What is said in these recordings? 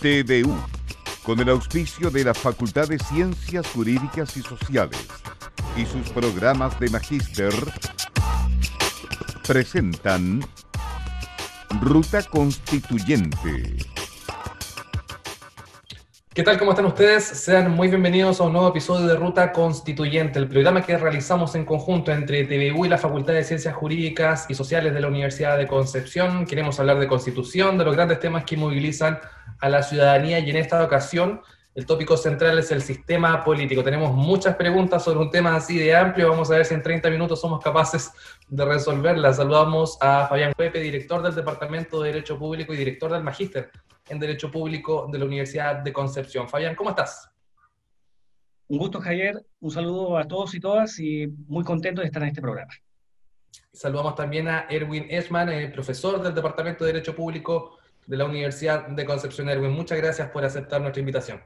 TVU, con el auspicio de la Facultad de Ciencias Jurídicas y Sociales y sus programas de magíster, presentan Ruta Constituyente. ¿Qué tal? ¿Cómo están ustedes? Sean muy bienvenidos a un nuevo episodio de Ruta Constituyente, el programa que realizamos en conjunto entre TVU y la Facultad de Ciencias Jurídicas y Sociales de la Universidad de Concepción. Queremos hablar de Constitución, de los grandes temas que movilizan a la ciudadanía, y en esta ocasión el tópico central es el sistema político. Tenemos muchas preguntas sobre un tema así de amplio. Vamos a ver si en 30 minutos somos capaces de resolverlas. Saludamos a Fabián Pepe, director del Departamento de Derecho Público y director del Magíster en Derecho Público de la Universidad de Concepción. Fabián, ¿cómo estás? Un gusto, Javier. Un saludo a todos y todas y muy contento de estar en este programa. Saludamos también a Erwin Eschmann, profesor del Departamento de Derecho Público de la Universidad de Concepción. Erwin, muchas gracias por aceptar nuestra invitación.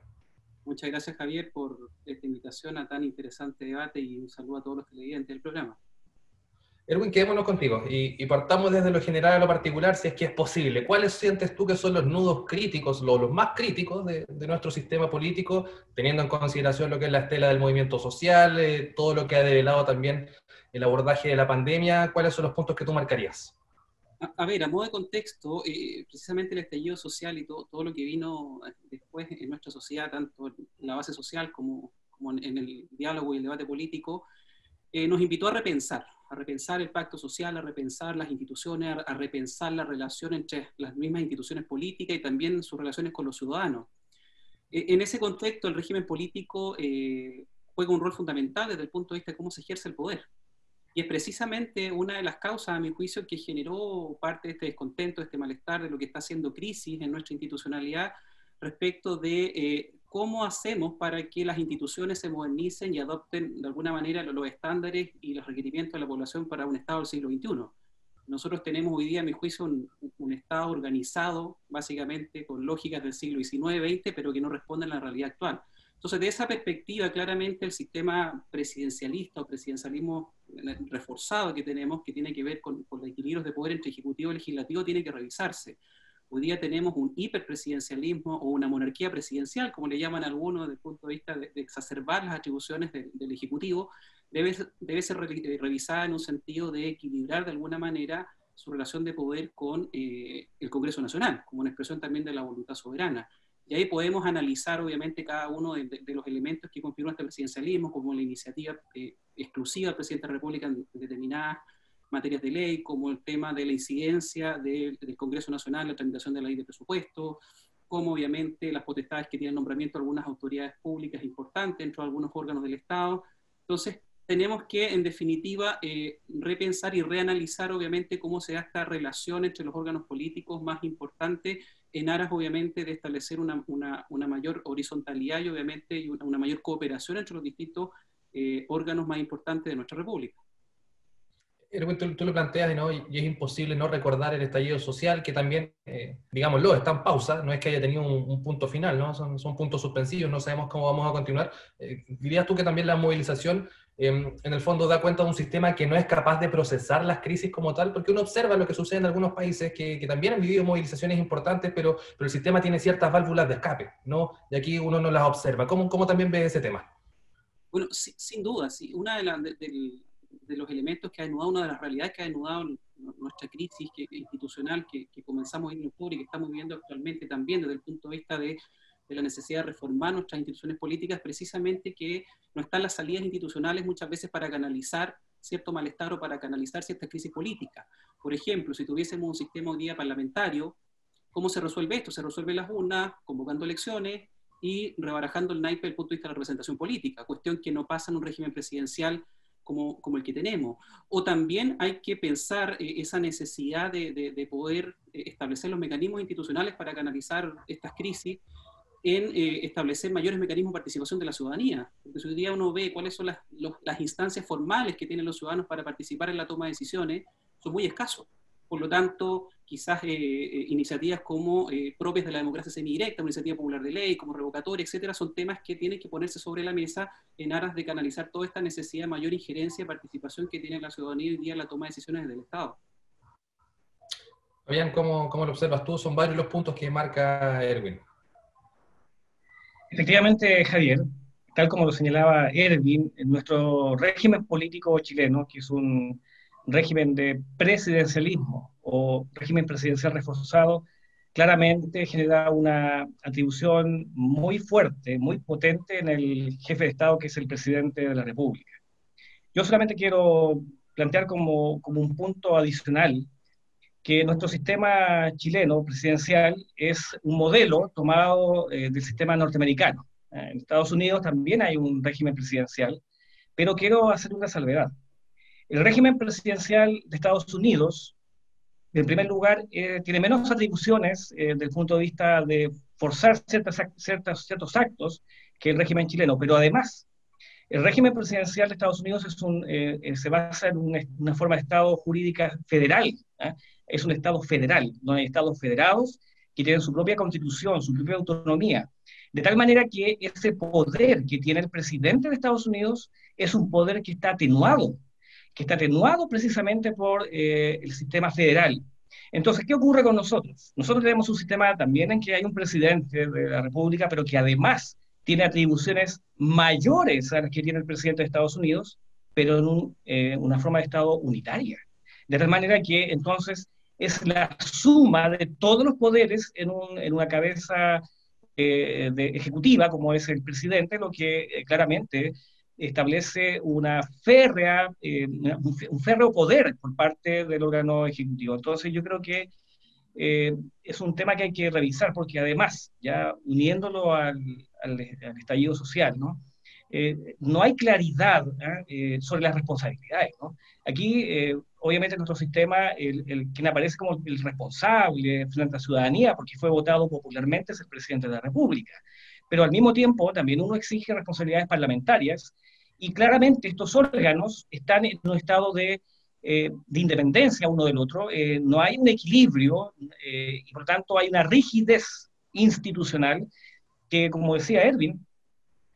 Muchas gracias, Javier, por esta invitación a tan interesante debate y un saludo a todos los televidentes del programa. Erwin, quedémonos contigo y partamos desde lo general a lo particular, si es que es posible. ¿Cuáles sientes tú que son los nudos críticos, los más críticos de nuestro sistema político, teniendo en consideración lo que es la estela del movimiento social, todo lo que ha develado también el abordaje de la pandemia? ¿Cuáles son los puntos que tú marcarías? A ver, a modo de contexto, precisamente el estallido social y todo lo que vino después en nuestra sociedad, tanto en la base social como en el diálogo y el debate político, nos invitó a repensar el pacto social, a repensar las instituciones, a repensar la relación entre las mismas instituciones políticas y también sus relaciones con los ciudadanos. En ese contexto, el régimen político juega un rol fundamental desde el punto de vista de cómo se ejerce el poder. Y es precisamente una de las causas, a mi juicio, que generó parte de este descontento, de este malestar, de lo que está haciendo crisis en nuestra institucionalidad respecto de cómo hacemos para que las instituciones se modernicen y adopten de alguna manera los estándares y los requerimientos de la población para un Estado del siglo XXI. Nosotros tenemos hoy día, a mi juicio, un Estado organizado, básicamente con lógicas del siglo XIX-XX, pero que no responden a la realidad actual. Entonces, de esa perspectiva, claramente el sistema presidencialista o presidencialismo reforzado que tenemos, que tiene que ver con los equilibrios de poder entre ejecutivo y legislativo, tiene que revisarse. Hoy día tenemos un hiperpresidencialismo o una monarquía presidencial, como le llaman algunos desde el punto de vista de exacerbar las atribuciones del Ejecutivo. Debe ser revisada en un sentido de equilibrar de alguna manera su relación de poder con el Congreso Nacional, como una expresión también de la voluntad soberana. Y ahí podemos analizar, obviamente, cada uno de los elementos que configuran este presidencialismo, como la iniciativa exclusiva del presidente de la República en determinadas materias de ley, como el tema de la incidencia del Congreso Nacional, la tramitación de la ley de presupuesto, como obviamente las potestades que tienen nombramiento de algunas autoridades públicas importantes dentro de algunos órganos del Estado. Entonces, tenemos que, en definitiva, repensar y reanalizar, obviamente, cómo se da esta relación entre los órganos políticos más importantes en aras, obviamente, de establecer una mayor horizontalidad y, obviamente, una mayor cooperación entre los distintos órganos más importantes de nuestra República. Erwin, tú lo planteas, ¿no? Y es imposible no recordar el estallido social, que también, digámoslo, está en pausa, no es que haya tenido un punto final, ¿no? Son puntos suspensivos, no sabemos cómo vamos a continuar. ¿Dirías tú que también la movilización, en el fondo, da cuenta de un sistema que no es capaz de procesar las crisis como tal? Porque uno observa lo que sucede en algunos países que también han vivido movilizaciones importantes, pero el sistema tiene ciertas válvulas de escape, ¿no? Y aquí uno no las observa. ¿Cómo también ves ese tema? Bueno, sin duda, sí. Una de los elementos que ha anudado, una de las realidades que ha anudado nuestra crisis institucional que comenzamos en octubre y que estamos viviendo actualmente también desde el punto de vista de la necesidad de reformar nuestras instituciones políticas, precisamente que no están las salidas institucionales muchas veces para canalizar cierto malestar o para canalizar cierta crisis política. Por ejemplo, si tuviésemos un sistema hoy día parlamentario, ¿cómo se resuelve esto? Se resuelve en las urnas, convocando elecciones y rebarajando el naipe desde el punto de vista de la representación política, cuestión que no pasa en un régimen presidencial como el que tenemos. O también hay que pensar esa necesidad de poder establecer los mecanismos institucionales para canalizar estas crisis en establecer mayores mecanismos de participación de la ciudadanía. Porque si hoy día uno ve cuáles son las instancias formales que tienen los ciudadanos para participar en la toma de decisiones, son muy escasos. Por lo tanto, quizás iniciativas como propias de la democracia semidirecta, una iniciativa popular de ley, como revocatoria, etcétera, son temas que tienen que ponerse sobre la mesa en aras de canalizar toda esta necesidad de mayor injerencia y participación que tiene la ciudadanía hoy día en la toma de decisiones del Estado. Fabián, ¿cómo lo observas tú? Son varios los puntos que marca Erwin. Efectivamente, Javier, tal como lo señalaba Erwin, en nuestro régimen político chileno, que es un régimen de presidencialismo o régimen presidencial reforzado, claramente genera una atribución muy fuerte, muy potente en el jefe de Estado, que es el presidente de la República. Yo solamente quiero plantear como un punto adicional que nuestro sistema chileno presidencial es un modelo tomado del sistema norteamericano. En Estados Unidos también hay un régimen presidencial, pero quiero hacer una salvedad. El régimen presidencial de Estados Unidos, en primer lugar, tiene menos atribuciones desde el punto de vista de forzar ciertos actos que el régimen chileno, pero además el régimen presidencial de Estados Unidos se basa en una forma de Estado jurídica federal. ¿Eh? Es un Estado federal, donde hay Estados federados que tienen su propia constitución, su propia autonomía. De tal manera que ese poder que tiene el presidente de Estados Unidos es un poder que está atenuado precisamente por el sistema federal. Entonces, ¿qué ocurre con nosotros? Nosotros tenemos un sistema también en que hay un presidente de la República, pero que además tiene atribuciones mayores a las que tiene el presidente de Estados Unidos, pero en una forma de Estado unitaria. De tal manera que entonces es la suma de todos los poderes en una cabeza ejecutiva, como es el presidente, lo que claramente establece un férreo poder por parte del órgano ejecutivo. Entonces yo creo que es un tema que hay que revisar, porque además, ya uniéndolo al estallido social, ¿no? No hay claridad sobre las responsabilidades, ¿no? Aquí, obviamente, en nuestro sistema, quien aparece como el responsable frente a la ciudadanía, porque fue votado popularmente, es el presidente de la República. Pero al mismo tiempo, también uno exige responsabilidades parlamentarias, y claramente estos órganos están en un estado de independencia uno del otro, no hay un equilibrio y por tanto hay una rigidez institucional que, como decía Erwin,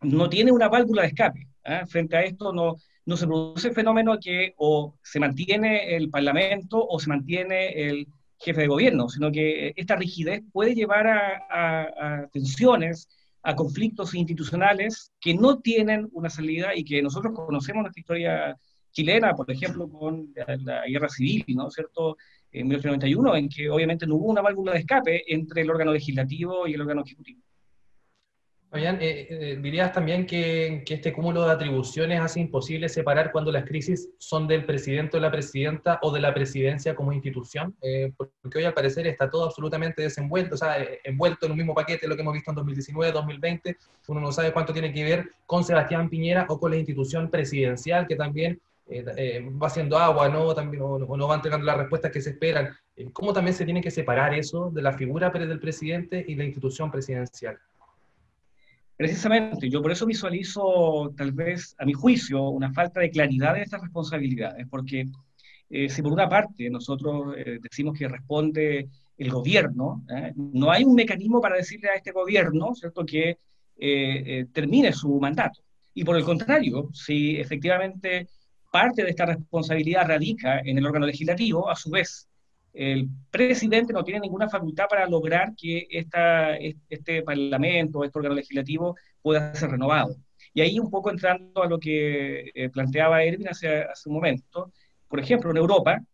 no tiene una válvula de escape. Frente a esto no se produce el fenómeno que o se mantiene el Parlamento o se mantiene el jefe de gobierno, sino que esta rigidez puede llevar a tensiones, a conflictos institucionales que no tienen una salida y que nosotros conocemos en nuestra historia chilena, por ejemplo, con la guerra civil, ¿no es cierto?, en 1891, en que obviamente no hubo una válvula de escape entre el órgano legislativo y el órgano ejecutivo. Fabián, dirías también que este cúmulo de atribuciones hace imposible separar cuando las crisis son del presidente o la presidenta o de la presidencia como institución, porque hoy al parecer está todo absolutamente desenvuelto, o sea, envuelto en un mismo paquete, lo que hemos visto en 2019, 2020, uno no sabe cuánto tiene que ver con Sebastián Piñera o con la institución presidencial, que también va haciendo agua, ¿no? También, o no va entregando las respuestas que se esperan. ¿Cómo también se tiene que separar eso de la figura del presidente y la institución presidencial? Precisamente, yo por eso visualizo, tal vez, a mi juicio, una falta de claridad en estas responsabilidades, porque si por una parte nosotros decimos que responde el gobierno, no hay un mecanismo para decirle a este gobierno, ¿cierto?, que termine su mandato. Y por el contrario, si efectivamente parte de esta responsabilidad radica en el órgano legislativo, a su vez, el presidente no tiene ninguna facultad para lograr que este parlamento, este órgano legislativo pueda ser renovado. Y ahí un poco entrando a lo que planteaba Erwin hace un momento, por ejemplo, en Europa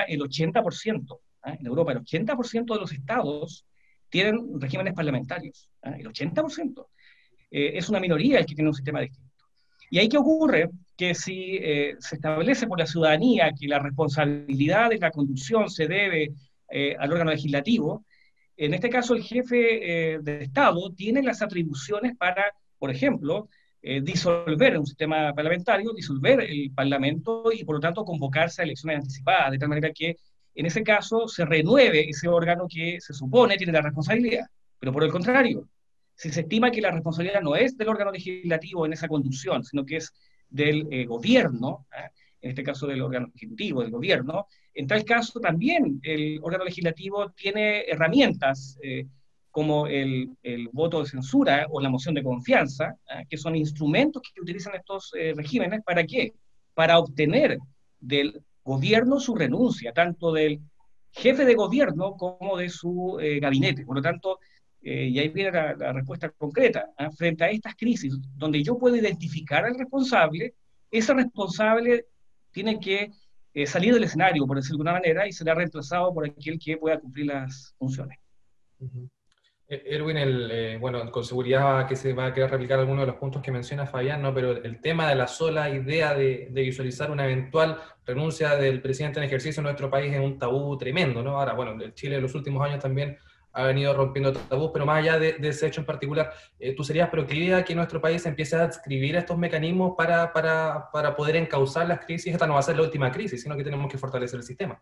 el 80%, en Europa el 80% de los estados tienen regímenes parlamentarios, el 80%. Es una minoría el que tiene un sistema distinto. ¿Y ahí qué ocurre? Que si se establece por la ciudadanía que la responsabilidad de la conducción se debe al órgano legislativo, en este caso el jefe de Estado tiene las atribuciones para, por ejemplo, disolver un sistema parlamentario, disolver el Parlamento y por lo tanto convocarse a elecciones anticipadas, de tal manera que en ese caso se renueve ese órgano que se supone tiene la responsabilidad. Pero por el contrario, si se estima que la responsabilidad no es del órgano legislativo en esa conducción, sino que es del gobierno, en este caso del órgano ejecutivo, del gobierno, en tal caso también el órgano legislativo tiene herramientas como el voto de censura o la moción de confianza, que son instrumentos que utilizan estos regímenes. ¿Para qué? Para obtener del gobierno su renuncia, tanto del jefe de gobierno como de su gabinete. Por lo tanto, y ahí viene la respuesta concreta, ¿ah? Frente a estas crisis, donde yo puedo identificar al responsable, ese responsable tiene que salir del escenario, por decirlo de alguna manera, y será reemplazado por aquel que pueda cumplir las funciones. Uh-huh. Erwin, bueno, con seguridad que se va a querer replicar algunos de los puntos que menciona Fabián, ¿no? Pero el tema de la sola idea de visualizar una eventual renuncia del presidente en ejercicio en nuestro país es un tabú tremendo, ¿no? Ahora, bueno, Chile en los últimos años también ha venido rompiendo tabús, pero más allá de ese hecho en particular, ¿tú serías proclive a que nuestro país empiece a adscribir estos mecanismos para poder encauzar las crisis? Esta no va a ser la última crisis, sino que tenemos que fortalecer el sistema.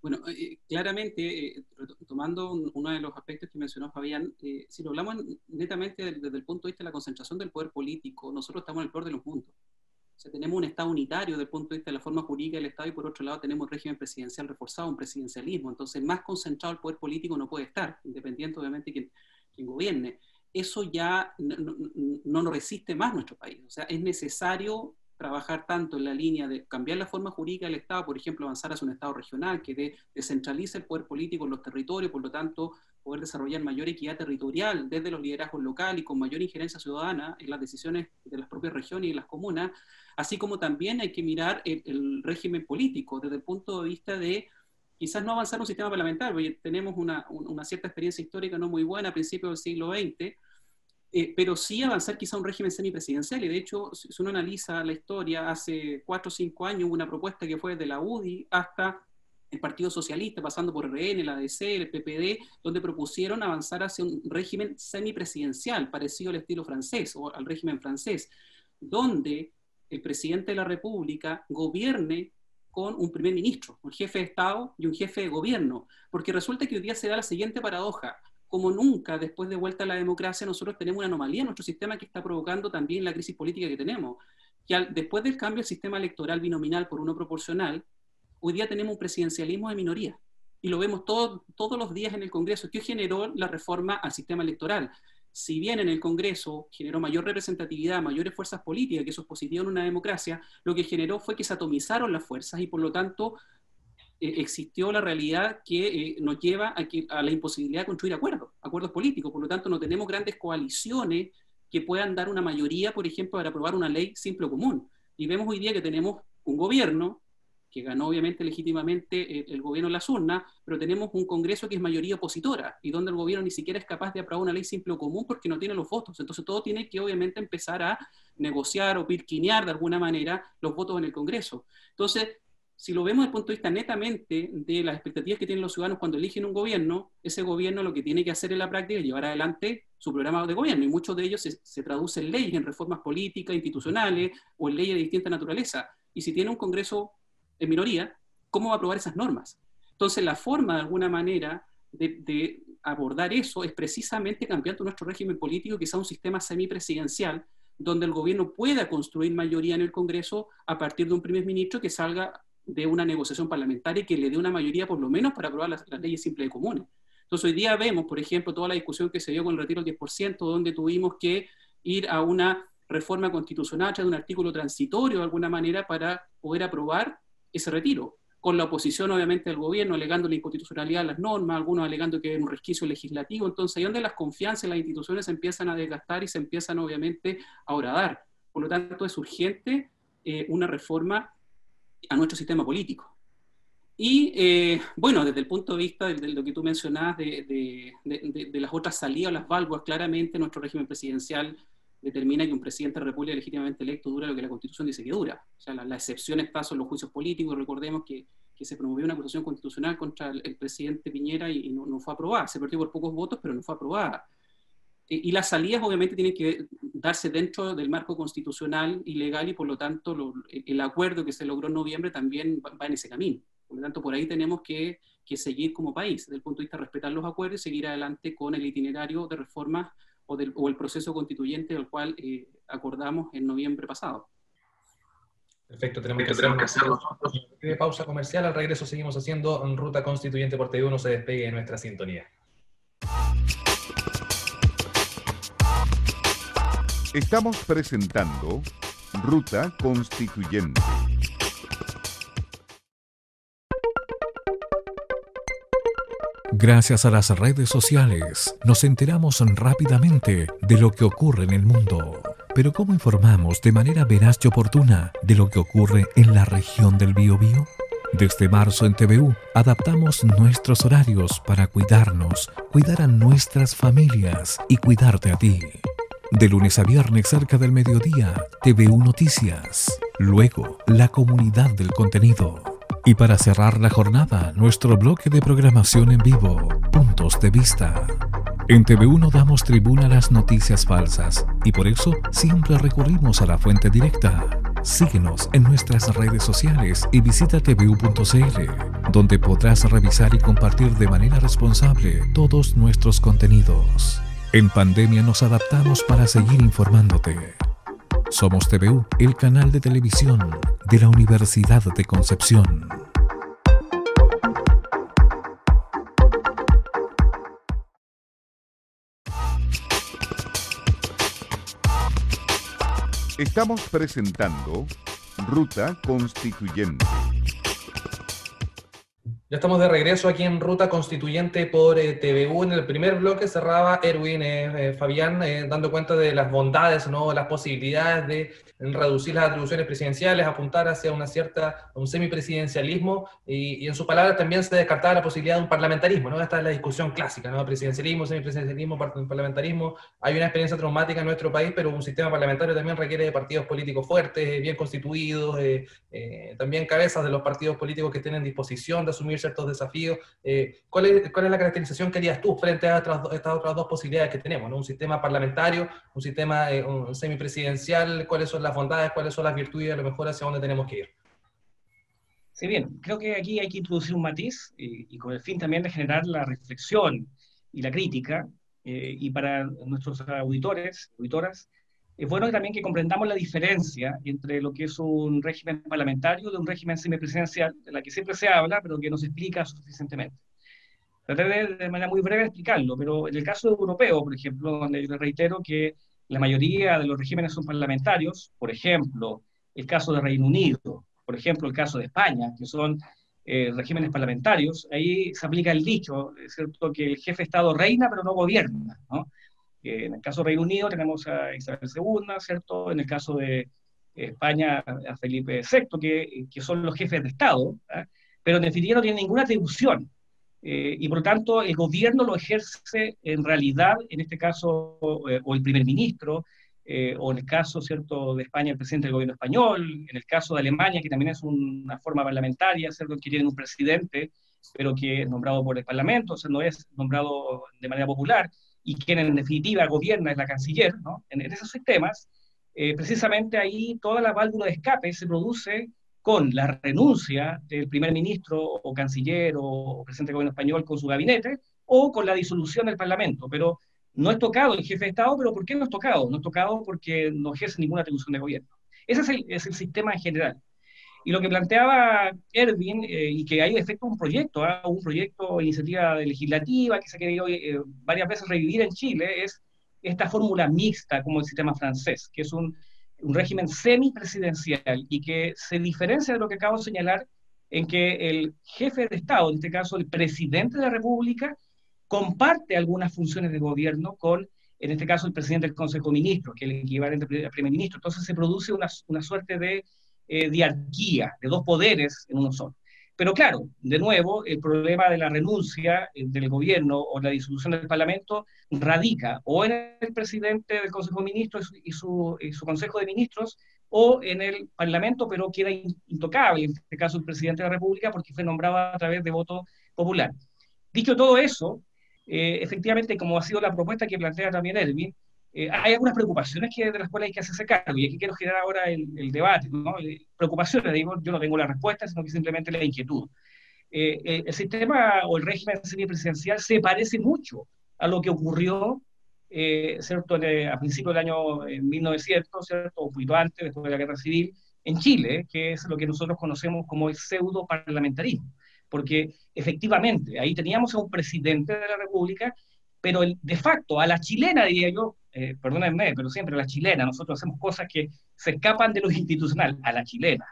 Bueno, claramente, tomando uno de los aspectos que mencionó Fabián, si lo hablamos netamente desde el punto de vista de la concentración del poder político, nosotros estamos en el peor de los mundos. O sea, tenemos un Estado unitario desde el punto de vista de la forma jurídica del Estado y por otro lado tenemos un régimen presidencial reforzado, un presidencialismo. Entonces, más concentrado el poder político no puede estar, independiente obviamente de quien gobierne. Eso ya no resiste más nuestro país. O sea, es necesario trabajar tanto en la línea de cambiar la forma jurídica del Estado, por ejemplo, avanzar hacia un Estado regional que descentralice el poder político en los territorios, por lo tanto, poder desarrollar mayor equidad territorial desde los liderazgos locales y con mayor injerencia ciudadana en las decisiones de las propias regiones y las comunas, así como también hay que mirar el régimen político desde el punto de vista de quizás no avanzar un sistema parlamentario, porque tenemos una cierta experiencia histórica no muy buena a principios del siglo XX, pero sí avanzar quizá un régimen semipresidencial, y de hecho, si uno analiza la historia, hace 4 o 5 años hubo una propuesta que fue desde la UDI hasta el Partido Socialista, pasando por RN, la ADC, el PPD, donde propusieron avanzar hacia un régimen semipresidencial, parecido al estilo francés, o al régimen francés, donde el presidente de la República gobierne con un primer ministro, un jefe de Estado y un jefe de gobierno, porque resulta que hoy día se da la siguiente paradoja. Como nunca, después de vuelta a la democracia, nosotros tenemos una anomalía en nuestro sistema que está provocando también la crisis política que tenemos. Que después del cambio del sistema electoral binominal por uno proporcional, hoy día tenemos un presidencialismo de minoría. Y lo vemos todos los días en el Congreso. ¿Qué generó la reforma al sistema electoral? Si bien en el Congreso generó mayor representatividad, mayores fuerzas políticas, que eso es positivo en una democracia, lo que generó fue que se atomizaron las fuerzas y por lo tanto existió la realidad que nos lleva a la imposibilidad de construir acuerdos políticos. Por lo tanto, no tenemos grandes coaliciones que puedan dar una mayoría, por ejemplo, para aprobar una ley simple o común. Y vemos hoy día que tenemos un gobierno que ganó obviamente legítimamente el gobierno en las urnas, pero tenemos un Congreso que es mayoría opositora y donde el gobierno ni siquiera es capaz de aprobar una ley simple o común porque no tiene los votos. Entonces todo tiene que obviamente empezar a negociar o pirquinear de alguna manera los votos en el Congreso. Entonces, si lo vemos desde el punto de vista netamente de las expectativas que tienen los ciudadanos cuando eligen un gobierno, ese gobierno lo que tiene que hacer en la práctica es llevar adelante su programa de gobierno, y muchos de ellos se traducen en leyes, en reformas políticas, institucionales, o en leyes de distinta naturaleza. Y si tiene un Congreso en minoría, ¿cómo va a aprobar esas normas? Entonces, la forma, de alguna manera, de abordar eso es precisamente cambiando nuestro régimen político, que sea un sistema semipresidencial, donde el gobierno pueda construir mayoría en el Congreso a partir de un primer ministro que salga de una negociación parlamentaria y que le dé una mayoría por lo menos para aprobar las leyes simples y comunes. Entonces hoy día vemos, por ejemplo, toda la discusión que se dio con el retiro del 10%, donde tuvimos que ir a una reforma constitucional a través de un artículo transitorio de alguna manera para poder aprobar ese retiro, con la oposición obviamente del gobierno alegando la inconstitucionalidad de las normas, algunos alegando que es un resquicio legislativo. Entonces ahí donde las confianzas en las instituciones se empiezan a desgastar y se empiezan obviamente a horadar. Por lo tanto es urgente una reforma a nuestro sistema político. Y bueno, desde el punto de vista de lo que tú mencionabas de las otras salidas, las válvulas, claramente nuestro régimen presidencial determina que un presidente de la República legítimamente electo dura lo que la Constitución dice que dura. O sea, la excepción está son los juicios políticos. Recordemos que se promovió una acusación constitucional contra el presidente Piñera y no fue aprobada. Se perdió por pocos votos, pero no fue aprobada. Y las salidas obviamente tienen que darse dentro del marco constitucional y legal, y por lo tanto el acuerdo que se logró en noviembre también va en ese camino. Por lo tanto, por ahí tenemos que seguir como país, desde el punto de vista de respetar los acuerdos y seguir adelante con el itinerario de reformas o el proceso constituyente al cual acordamos en noviembre pasado. Perfecto, tenemos que hacerlo. De pausa comercial, al regreso seguimos haciendo Ruta Constituyente por TV1, no se despegue de nuestra sintonía. Estamos presentando Ruta Constituyente. Gracias a las redes sociales, nos enteramos rápidamente de lo que ocurre en el mundo. Pero ¿cómo informamos de manera veraz y oportuna de lo que ocurre en la región del Biobío? Desde marzo en TVU adaptamos nuestros horarios para cuidarnos, cuidar a nuestras familias y cuidarte a ti. De lunes a viernes cerca del mediodía, TVU Noticias. Luego, la comunidad del contenido. Y para cerrar la jornada, nuestro bloque de programación en vivo, Puntos de Vista. En TVU no damos tribuna a las noticias falsas y por eso siempre recurrimos a la fuente directa. Síguenos en nuestras redes sociales y visita tvu.cl, donde podrás revisar y compartir de manera responsable todos nuestros contenidos. En pandemia nos adaptamos para seguir informándote. Somos TVU, el canal de televisión de la Universidad de Concepción. Estamos presentando Ruta Constituyente. Ya estamos de regreso aquí en Ruta Constituyente por TVU. En el primer bloque cerraba Erwin Fabián dando cuenta de las bondades, ¿no?, las posibilidades de reducir las atribuciones presidenciales, apuntar hacia un semipresidencialismo y en sus palabras también se descartaba la posibilidad de un parlamentarismo, ¿no? Esta es la discusión clásica, ¿no? Presidencialismo, semipresidencialismo, parlamentarismo. Hay una experiencia traumática en nuestro país, pero un sistema parlamentario también requiere de partidos políticos fuertes, bien constituidos, también cabezas de los partidos políticos que estén en disposición de asumir ciertos desafíos. ¿Cuál es la caracterización que harías tú frente a estas otras dos posibilidades que tenemos, ¿no? Un sistema parlamentario, un sistema un semipresidencial. ¿Cuáles son las bondades, cuáles son las virtudes y a lo mejor hacia dónde tenemos que ir? Sí, bien, creo que aquí hay que introducir un matiz y con el fin también de generar la reflexión y la crítica, y para nuestros auditoras, es bueno también que comprendamos la diferencia entre lo que es un régimen parlamentario de un régimen semipresidencial, de la que siempre se habla, pero que no se explica suficientemente. Trataré de manera muy breve de explicarlo, pero en el caso europeo, por ejemplo, donde yo reitero que la mayoría de los regímenes son parlamentarios, por ejemplo, el caso de Reino Unido, por ejemplo, el caso de España, que son regímenes parlamentarios, ahí se aplica el dicho, es cierto, que el jefe de Estado reina, pero no gobierna, ¿no? En el caso de Reino Unido tenemos a Isabel II, ¿cierto? En el caso de España a Felipe VI, que son los jefes de Estado, ¿eh? Pero en definitiva no tienen ninguna atribución. Y por lo tanto el gobierno lo ejerce en realidad, en este caso, o el primer ministro, o en el caso, ¿cierto?, de España, el presidente del gobierno español, en el caso de Alemania, que también es una forma parlamentaria, ¿cierto?, que tienen un presidente, pero que es nombrado por el Parlamento, o sea, no es nombrado de manera popular, y quien en definitiva gobierna es la canciller, ¿no? En esos sistemas, precisamente ahí toda la válvula de escape se produce con la renuncia del primer ministro o canciller o presidente del gobierno español con su gabinete, o con la disolución del Parlamento. Pero no es tocado el jefe de Estado. ¿Pero por qué no es tocado? No es tocado porque no ejerce ninguna atribución de gobierno. Ese es el sistema en general. Y lo que planteaba Erwin, y que hay de efecto un proyecto, un proyecto de iniciativa legislativa que se ha querido varias veces revivir en Chile, es esta fórmula mixta como el sistema francés, que es un régimen semipresidencial y que se diferencia de lo que acabo de señalar en que el jefe de Estado, en este caso el presidente de la República, comparte algunas funciones de gobierno con, en este caso, el presidente del Consejo de Ministros, que es el equivalente al primer ministro. Entonces se produce una suerte de diarquía, de dos poderes en uno solo. Pero claro, de nuevo, el problema de la renuncia del gobierno o la disolución del Parlamento radica o en el presidente del Consejo de Ministros y su Consejo de Ministros, o en el Parlamento, pero queda intocable, en este caso el presidente de la República, porque fue nombrado a través de voto popular. Dicho todo eso, efectivamente, como ha sido la propuesta que plantea también Erwin, hay algunas preocupaciones de las cuales hay que hacerse cargo, y aquí quiero generar ahora el debate, ¿no? Preocupaciones, digo, yo no tengo la respuesta, sino que simplemente la inquietud. El sistema o el régimen semipresidencial se parece mucho a lo que ocurrió, ¿cierto?, a principios del año 1900, ¿cierto?, o un poquito antes, después de la Guerra Civil, en Chile, que es lo que nosotros conocemos como el pseudo parlamentarismo, porque efectivamente ahí teníamos a un presidente de la República, pero de facto, a la chilena, diría yo, perdónenme, pero siempre a la chilena, nosotros hacemos cosas que se escapan de lo institucional, a la chilena.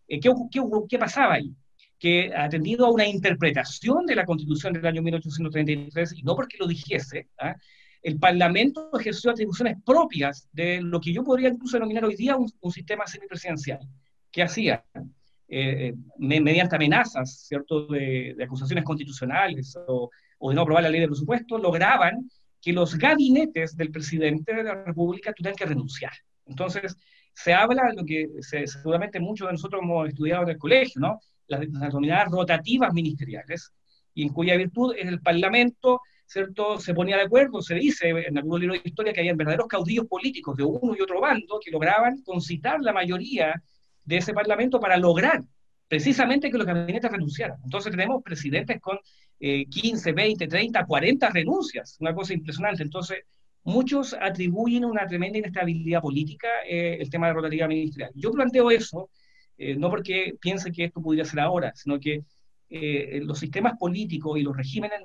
¿Qué pasaba ahí? que ha atendido a una interpretación de la Constitución del año 1833, y no porque lo dijese, ¿ah? El Parlamento ejerció atribuciones propias de lo que yo podría incluso denominar hoy día un sistema semipresidencial. ¿Qué hacía? Mediante amenazas, ¿cierto?, de acusaciones constitucionales o de no aprobar la ley de presupuesto, lograban que los gabinetes del presidente de la República tuvieran que renunciar. Entonces, se habla de lo que seguramente muchos de nosotros hemos estudiado en el colegio, ¿no? Las denominadas rotativas ministeriales, y en cuya virtud en el Parlamento, ¿cierto?, se ponía de acuerdo. Se dice en algunos libros de historia que había verdaderos caudillos políticos de uno y otro bando que lograban concitar la mayoría de ese Parlamento para lograr precisamente que los gabinetes renunciaran. Entonces tenemos presidentes con 15, 20, 30, 40 renuncias, una cosa impresionante. Entonces, muchos atribuyen una tremenda inestabilidad política el tema de rotativa ministerial. Yo planteo eso, no porque piense que esto pudiera ser ahora, sino que los sistemas políticos y los regímenes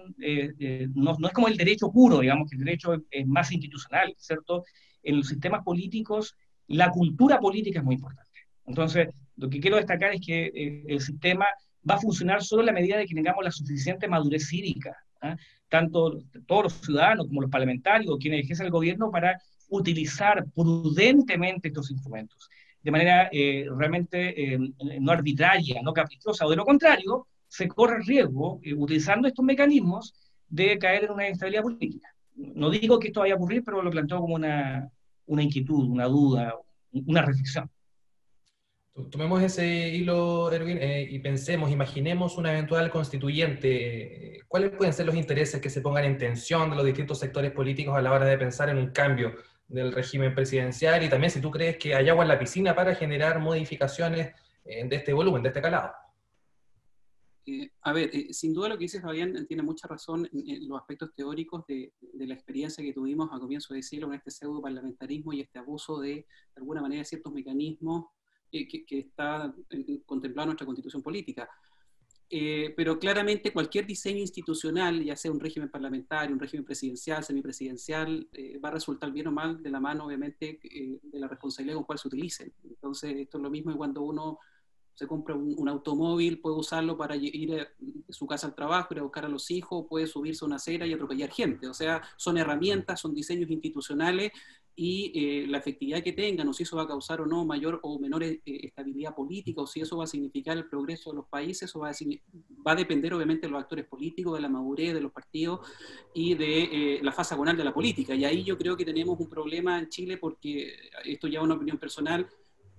no es como el derecho puro, digamos, que el derecho es más institucional, ¿cierto? En los sistemas políticos, la cultura política es muy importante. Entonces, lo que quiero destacar es que el sistema va a funcionar solo en la medida de que tengamos la suficiente madurez cívica, ¿eh? Tanto todos los ciudadanos como los parlamentarios, quienes ejercen el gobierno, para utilizar prudentemente estos instrumentos, de manera realmente no arbitraria, no caprichosa, o de lo contrario, se corre el riesgo, utilizando estos mecanismos, de caer en una inestabilidad política. No digo que esto vaya a ocurrir, pero lo planteo como una inquietud, una duda, una reflexión. Tomemos ese hilo, Erwin, y pensemos, imaginemos una eventual constituyente. ¿Cuáles pueden ser los intereses que se pongan en tensión de los distintos sectores políticos a la hora de pensar en un cambio del régimen presidencial? Y también si tú crees que hay agua en la piscina para generar modificaciones de este volumen, de este calado. A ver, sin duda lo que dice Fabián tiene mucha razón en los aspectos teóricos de la experiencia que tuvimos a comienzo de siglo con este pseudo parlamentarismo y este abuso de alguna manera, ciertos mecanismos que está contemplado en nuestra constitución política. Pero claramente cualquier diseño institucional, ya sea un régimen parlamentario, un régimen presidencial, semipresidencial, va a resultar bien o mal de la mano, obviamente, de la responsabilidad con cual se utilicen. Entonces, esto es lo mismo que cuando uno se compra un automóvil, puede usarlo para ir de su casa al trabajo, ir a buscar a los hijos, puede subirse a una acera y atropellar gente. O sea, son herramientas, son diseños institucionales, y la efectividad que tengan, o si eso va a causar o no mayor o menor estabilidad política, o si eso va a significar el progreso de los países, eso va a depender obviamente de los actores políticos, de la madurez de los partidos y de la fase agonal de la política. Y ahí yo creo que tenemos un problema en Chile, porque esto ya es una opinión personal.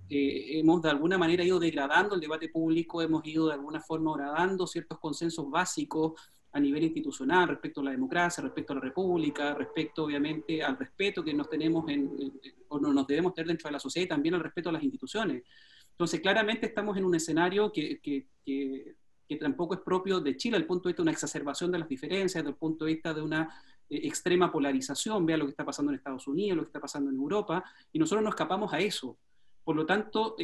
Hemos de alguna manera ido degradando el debate público, hemos ido de alguna forma horadando ciertos consensos básicos a nivel institucional respecto a la democracia, respecto a la república, respecto obviamente al respeto que nos tenemos o nos debemos tener dentro de la sociedad, y también al respeto a las instituciones. Entonces claramente estamos en un escenario que tampoco es propio de Chile, desde el punto de vista de una exacerbación de las diferencias, desde el punto de vista de una extrema polarización. Vea lo que está pasando en Estados Unidos, lo que está pasando en Europa, y nosotros no escapamos a eso. Por lo tanto,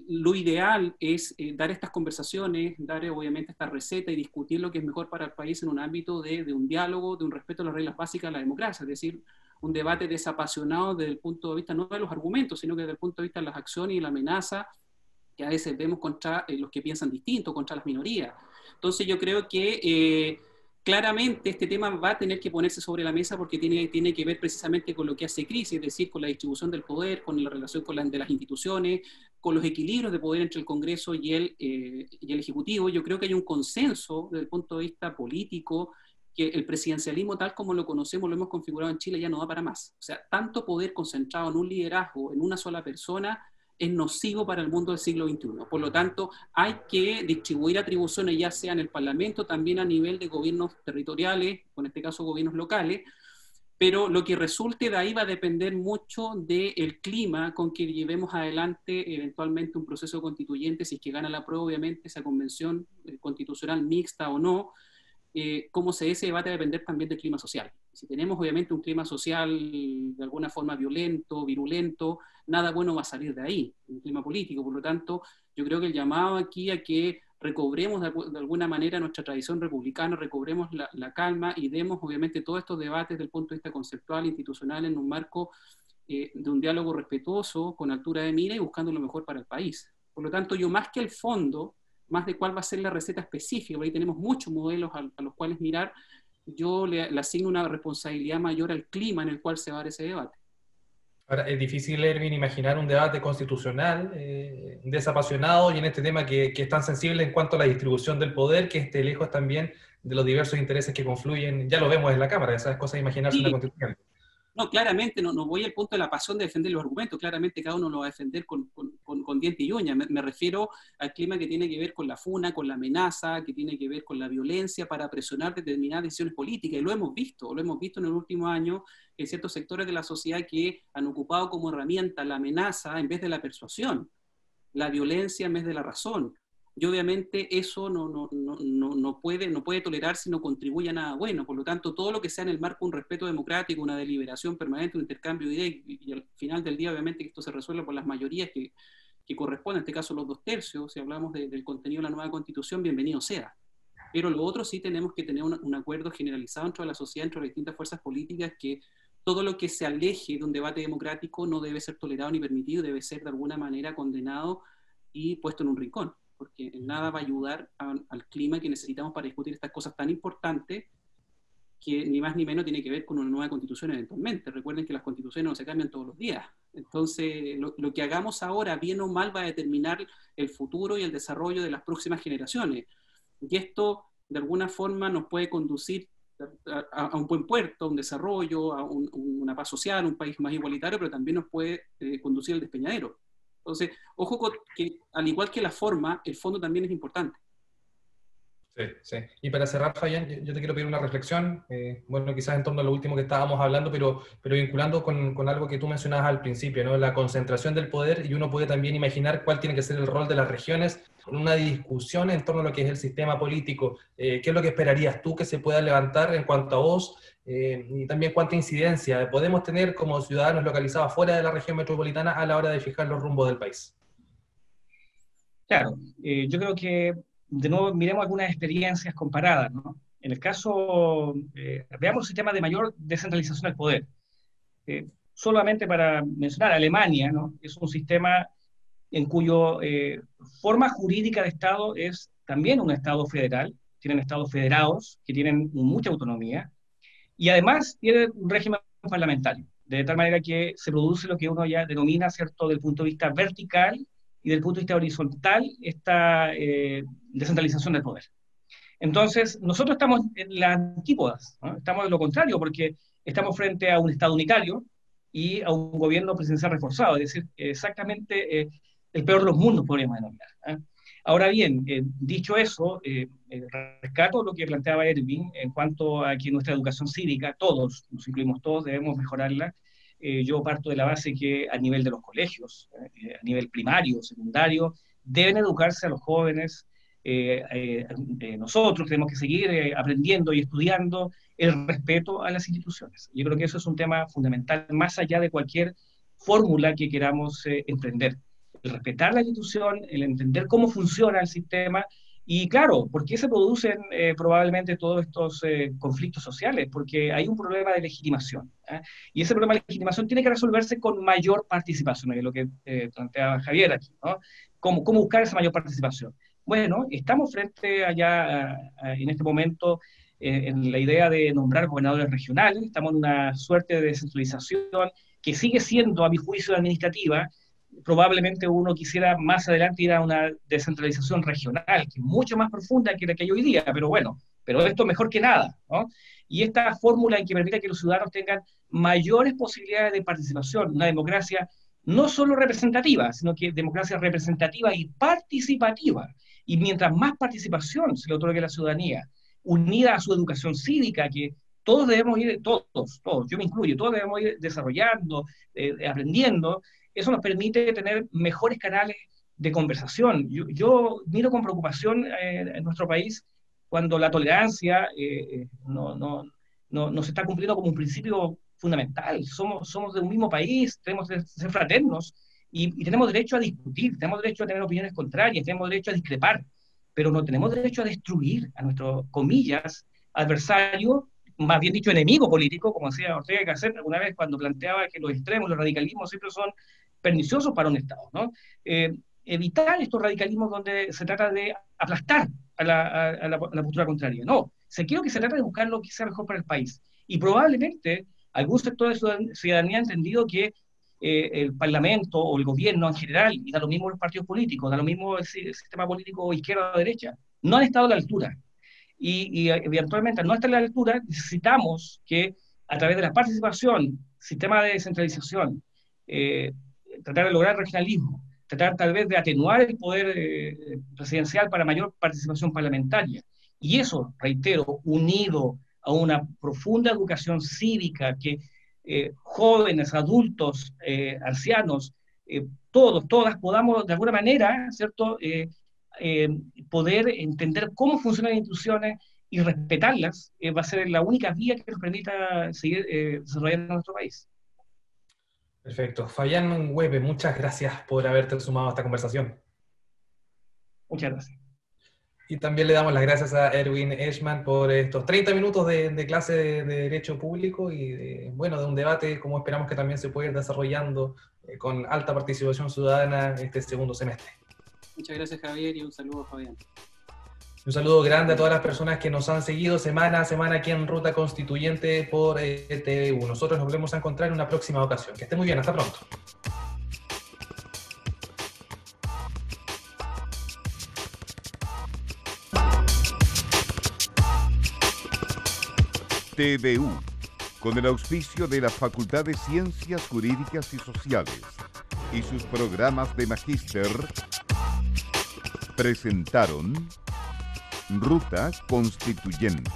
lo ideal es dar estas conversaciones, dar obviamente esta receta y discutir lo que es mejor para el país en un ámbito de un diálogo, de un respeto a las reglas básicas de la democracia, es decir, un debate desapasionado desde el punto de vista no de los argumentos, sino que desde el punto de vista de las acciones y la amenaza que a veces vemos contra los que piensan distinto, contra las minorías. Entonces yo creo que claramente este tema va a tener que ponerse sobre la mesa, porque tiene que ver precisamente con lo que hace crisis, es decir, con la distribución del poder, con la relación de las instituciones, con los equilibrios de poder entre el Congreso y el Ejecutivo. Yo creo que hay un consenso desde el punto de vista político que el presidencialismo tal como lo conocemos, lo hemos configurado en Chile, ya no da para más. O sea, tanto poder concentrado en un liderazgo, en una sola persona, es nocivo para el mundo del siglo XXI. Por lo tanto, hay que distribuir atribuciones, ya sea en el Parlamento, también a nivel de gobiernos territoriales, o en este caso gobiernos locales, pero lo que resulte de ahí va a depender mucho del clima con que llevemos adelante eventualmente un proceso constituyente, si es que gana la prueba, obviamente, esa convención constitucional mixta o no. Cómo se dé ese debate va a depender también del clima social. Si tenemos obviamente un clima social de alguna forma violento, virulento, nada bueno va a salir de ahí, un clima político. Por lo tanto, yo creo que el llamado aquí a que recobremos de alguna manera nuestra tradición republicana, recobremos la calma y demos obviamente todos estos debates desde el punto de vista conceptual, institucional, en un marco de un diálogo respetuoso, con altura de mira y buscando lo mejor para el país. Por lo tanto, yo más que el fondo, más de cuál va a ser la receta específica, porque ahí tenemos muchos modelos a los cuales mirar. Yo le asigno una responsabilidad mayor al clima en el cual se va a dar ese debate. Ahora, es difícil, Erwin, imaginar un debate constitucional desapasionado y en este tema que es tan sensible en cuanto a la distribución del poder, que esté lejos también de los diversos intereses que confluyen. Ya lo vemos en la Cámara, esas cosas de imaginarse una constitución. No, claramente, no voy al punto de la pasión de defender los argumentos, claramente cada uno lo va a defender con diente y uña. Me refiero al clima que tiene que ver con la funa, con la amenaza, que tiene que ver con la violencia para presionar determinadas decisiones políticas, y lo hemos visto en el último año, en ciertos sectores de la sociedad que han ocupado como herramienta la amenaza en vez de la persuasión, la violencia en vez de la razón. Y obviamente eso no puede tolerar si no contribuye a nada bueno. Por lo tanto, todo lo que sea en el marco de un respeto democrático, una deliberación permanente, un intercambio de ideas, y al final del día obviamente que esto se resuelve por las mayorías que corresponden, en este caso los 2/3, si hablamos del contenido de la nueva Constitución, bienvenido sea. Pero lo otro sí tenemos que tener un acuerdo generalizado dentro de la sociedad, entre las distintas fuerzas políticas, que todo lo que se aleje de un debate democrático no debe ser tolerado ni permitido, debe ser de alguna manera condenado y puesto en un rincón, porque en nada va a ayudar al clima que necesitamos para discutir estas cosas tan importantes, que ni más ni menos tiene que ver con una nueva constitución eventualmente. Recuerden que las constituciones no se cambian todos los días. Entonces, lo que hagamos ahora, bien o mal, va a determinar el futuro y el desarrollo de las próximas generaciones. Y esto, de alguna forma, nos puede conducir a un buen puerto, a un desarrollo, a una paz social, un país más igualitario, pero también nos puede conducir al despeñadero. Entonces, ojo con que, al igual que la forma, el fondo también es importante. Sí, sí. Y para cerrar, Fabián, yo te quiero pedir una reflexión, bueno, quizás en torno a lo último que estábamos hablando, pero vinculando con algo que tú mencionabas al principio, ¿no? La concentración del poder, y uno puede también imaginar cuál tiene que ser el rol de las regiones en una discusión en torno a lo que es el sistema político. ¿Qué es lo que esperarías tú que se pueda levantar en cuanto a vos? Y también cuánta incidencia podemos tener como ciudadanos localizados fuera de la región metropolitana a la hora de fijar los rumbos del país. Claro, yo creo que de nuevo miremos algunas experiencias comparadas, ¿no? En el caso, veamos el sistema de mayor descentralización del poder. Solamente para mencionar, Alemania, ¿no? Es un sistema en cuyo forma jurídica de Estado es también un Estado federal, tienen Estados federados que tienen mucha autonomía, y además tienen un régimen parlamentario, de tal manera que se produce lo que uno ya denomina, ¿cierto?, del punto de vista vertical y del punto de vista horizontal, esta descentralización del poder. Entonces, nosotros estamos en las antípodas, ¿no? Estamos en lo contrario, porque estamos frente a un Estado unitario y a un gobierno presidencial reforzado, es decir, exactamente el peor de los mundos, podríamos denominar, ¿eh? Ahora bien, dicho eso, rescato lo que planteaba Erwin en cuanto a que nuestra educación cívica, todos, nos incluimos todos, debemos mejorarla. Yo parto de la base que a nivel de los colegios, a nivel primario, secundario, deben educarse a los jóvenes. Nosotros tenemos que seguir aprendiendo y estudiando el respeto a las instituciones. Yo creo que eso es un tema fundamental, más allá de cualquier fórmula que queramos emprender. El respetar la institución, el entender cómo funciona el sistema, y claro, ¿por qué se producen probablemente todos estos conflictos sociales? Porque hay un problema de legitimación, ¿eh? Y ese problema de legitimación tiene que resolverse con mayor participación, es lo que planteaba Javier aquí, ¿no? ¿Cómo buscar esa mayor participación? Bueno, estamos frente allá, en este momento, en la idea de nombrar gobernadores regionales, estamos en una suerte de descentralización que sigue siendo, a mi juicio, administrativa. Probablemente uno quisiera más adelante ir a una descentralización regional, que es mucho más profunda que la que hay hoy día, pero bueno, pero esto es mejor que nada, ¿no? Y esta fórmula en que permita que los ciudadanos tengan mayores posibilidades de participación, una democracia no solo representativa, sino que democracia representativa y participativa. Y mientras más participación se le otorgue a la ciudadanía, unida a su educación cívica, que todos debemos ir, todos, yo me incluyo, todos debemos ir desarrollando, aprendiendo. Eso nos permite tener mejores canales de conversación. Yo miro con preocupación en nuestro país cuando la tolerancia no se está cumpliendo como un principio fundamental. Somos de un mismo país, tenemos que ser fraternos y tenemos derecho a discutir, tenemos derecho a tener opiniones contrarias, tenemos derecho a discrepar, pero no tenemos derecho a destruir a nuestro, comillas, adversario, más bien dicho enemigo político, como decía Ortega y Gasset alguna vez cuando planteaba que los extremos, los radicalismos siempre son perniciosos para un Estado, ¿no? evitar estos radicalismos donde se trata de aplastar a la postura contraria. No, creo que se trata de buscar lo que sea mejor para el país. Y probablemente algún sector de la ciudadanía ha entendido que el Parlamento o el gobierno en general, y da lo mismo los partidos políticos, da lo mismo el sistema político izquierda o derecha, no han estado a la altura. Y eventualmente, al no estar a la altura, necesitamos que a través de la participación, sistema de descentralización, tratar de lograr regionalismo, tratar tal vez de atenuar el poder presidencial para mayor participación parlamentaria. Y eso, reitero, unido a una profunda educación cívica que jóvenes, adultos, ancianos, todas podamos de alguna manera, ¿cierto?, poder entender cómo funcionan las instituciones y respetarlas, va a ser la única vía que nos permita seguir desarrollando nuestro país. Perfecto. Fabián Huepe, muchas gracias por haberte sumado a esta conversación. Muchas gracias. Y también le damos las gracias a Erwin Eschmann por estos 30 minutos de clase de Derecho Público y de un debate como esperamos que también se pueda ir desarrollando con alta participación ciudadana este segundo semestre. Muchas gracias, Javier, y un saludo a Fabián. Un saludo grande a todas las personas que nos han seguido semana a semana aquí en Ruta Constituyente por TVU. Nosotros nos volvemos a encontrar en una próxima ocasión. Que esté muy bien, hasta pronto. TVU, con el auspicio de la Facultad de Ciencias Jurídicas y Sociales y sus programas de magíster, presentaron Ruta Constituyente.